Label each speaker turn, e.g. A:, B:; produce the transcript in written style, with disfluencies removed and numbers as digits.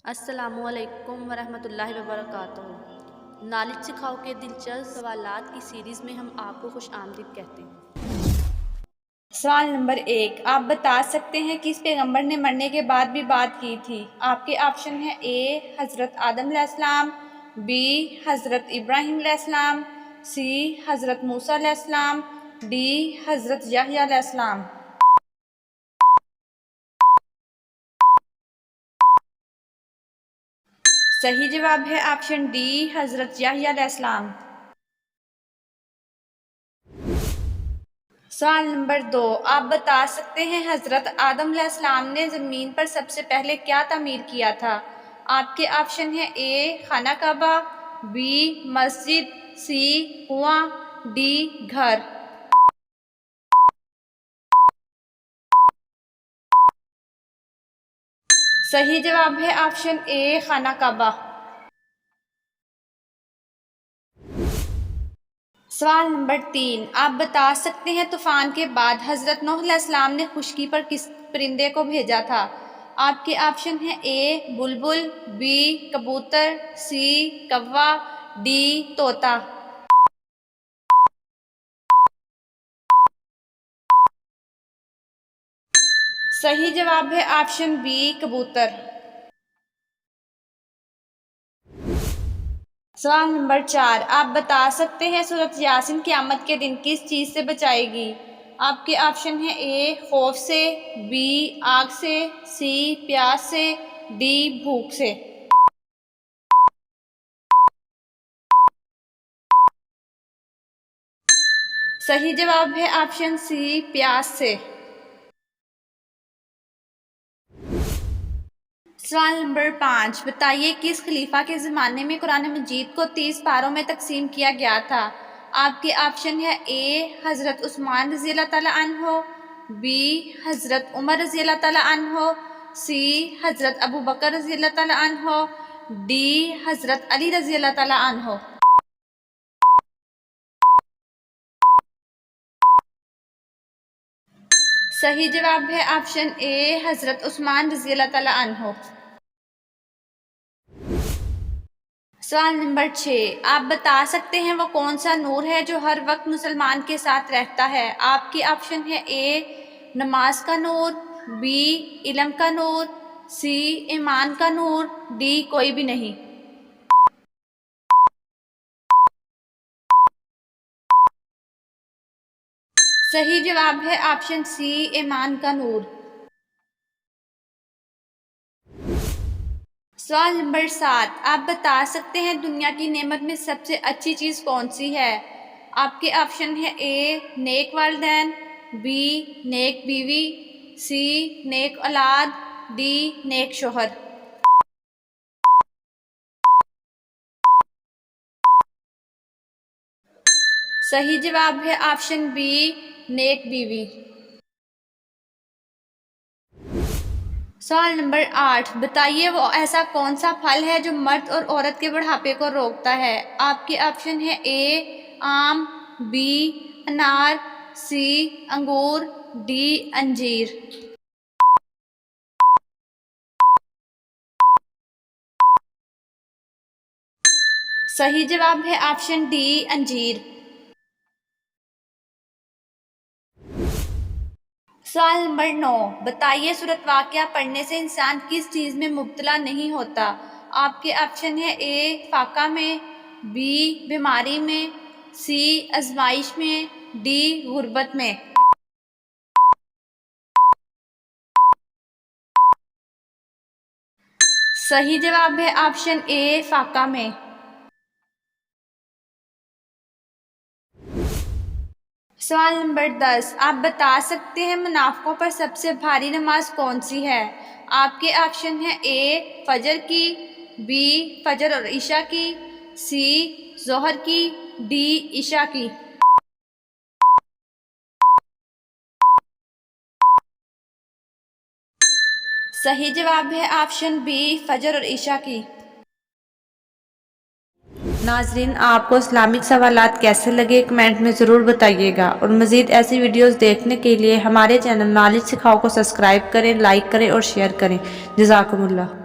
A: अस्सलामुअलैकुम वरहमतुल्लाहि वबरकातुहू। नॉलेज सिखाओ के दिलचस्प सवालात की सीरीज़ में हम आपको खुश आमदीद कहते हैं।
B: सवाल नंबर 1, आप बता सकते हैं किस पैगंबर ने मरने के बाद भी बात की थी? आपके ऑप्शन है ए हज़रत आदम अलैहिस्सलाम, बी हज़रत इब्राहीम अलैहिस्सलाम, सी हज़रत मूसा अलैहिस्सलाम, डी हज़रत यहया अलैहिस्सलाम। सही जवाब है ऑप्शन डी हज़रत यहया अलैहिस्सलाम। सवाल नंबर 2, आप बता सकते हैं हज़रत आदम अलैहिस्सलाम ने ज़मीन पर सबसे पहले क्या तामीर किया था? आपके ऑप्शन है ए खाना काबा, बी मस्जिद, सी कुआं, डी घर। सही जवाब है ऑप्शन ए खाना काबा। सवाल नंबर 3, आप बता सकते हैं तूफ़ान के बाद हज़रत नूह अलैहिस्सलाम ने खुशकी पर किस परिंदे को भेजा था? आपके ऑप्शन है ए बुलबुल, बी कबूतर, सी कौवा, डी तोता। सही जवाब है ऑप्शन बी कबूतर। सवाल नंबर 4, आप बता सकते हैं सूरत यासीन क़यामत के दिन किस चीज़ से बचाएगी? आपके ऑप्शन है ए खौफ से, बी आग से, सी प्यास से, डी भूख से। सही जवाब है ऑप्शन सी प्यास से। सवाल नंबर 5, बताइए किस खलीफा के ज़माने में कुरान मजीद को 30 पारों में तकसीम किया गया था? आपके ऑप्शन है ए हज़रत उस्मान रज़ी अल्लाह तआला अन्हो, बी हज़रत उमर रज़ी अल्लाह तआला अन्हो, सी हज़रत अबू बकर रज़ी अल्लाह तआला अन्हो, डी हज़रत अली रज़ी अल्लाह तआला अन्हो। सही जवाब है ऑप्शन ए हज़रत उस्मान रज़ी अल्लाह तआला अन्हो। सवाल नंबर 6, आप बता सकते हैं वो कौन सा नूर है जो हर वक्त मुसलमान के साथ रहता है? आपके ऑप्शन है ए नमाज का नूर, बी इल्म का नूर, सी ईमान का नूर, डी कोई भी नहीं। सही जवाब है ऑप्शन सी ईमान का नूर। सवाल नंबर 7, आप बता सकते हैं दुनिया की नेमत में सबसे अच्छी चीज़ कौन सी है? आपके ऑप्शन है ए नेक वालिदैन, बी नेक बीवी, सी नेक औलाद, डी नेक शोहर। सही जवाब है ऑप्शन बी नेक बीवी। सवाल नंबर 8, बताइए वो ऐसा कौन सा फल है जो मर्द और औरत के बुढ़ापे को रोकता है? आपके ऑप्शन है ए आम, बी अनार, सी अंगूर, डी अंजीर। सही जवाब है ऑप्शन डी अंजीर। सवाल नंबर 9, बताइए सूरत वाक़या पढ़ने से इंसान किस चीज़ में मुब्तला नहीं होता? आपके ऑप्शन है ए फाका में, बी बीमारी में, सी आजमाइश में, डी गुर्बत में। सही जवाब है ऑप्शन ए फाका में। सवाल नंबर 10, आप बता सकते हैं मुनाफिकों पर सबसे भारी नमाज कौन सी है? आपके ऑप्शन है ए फजर की, बी फजर और ईशा की, सी जोहर की, डी ईशा की। सही जवाब है ऑप्शन बी फजर और ईशा की। नाजरीन, आपको इस्लामिक सवालात कैसे लगे कमेंट में ज़रूर बताइएगा, और मज़ीद ऐसी वीडियोस देखने के लिए हमारे चैनल नॉलेज सिखाओ को सब्सक्राइब करें, लाइक करें और शेयर करें। जज़ाकुमुल्लाह।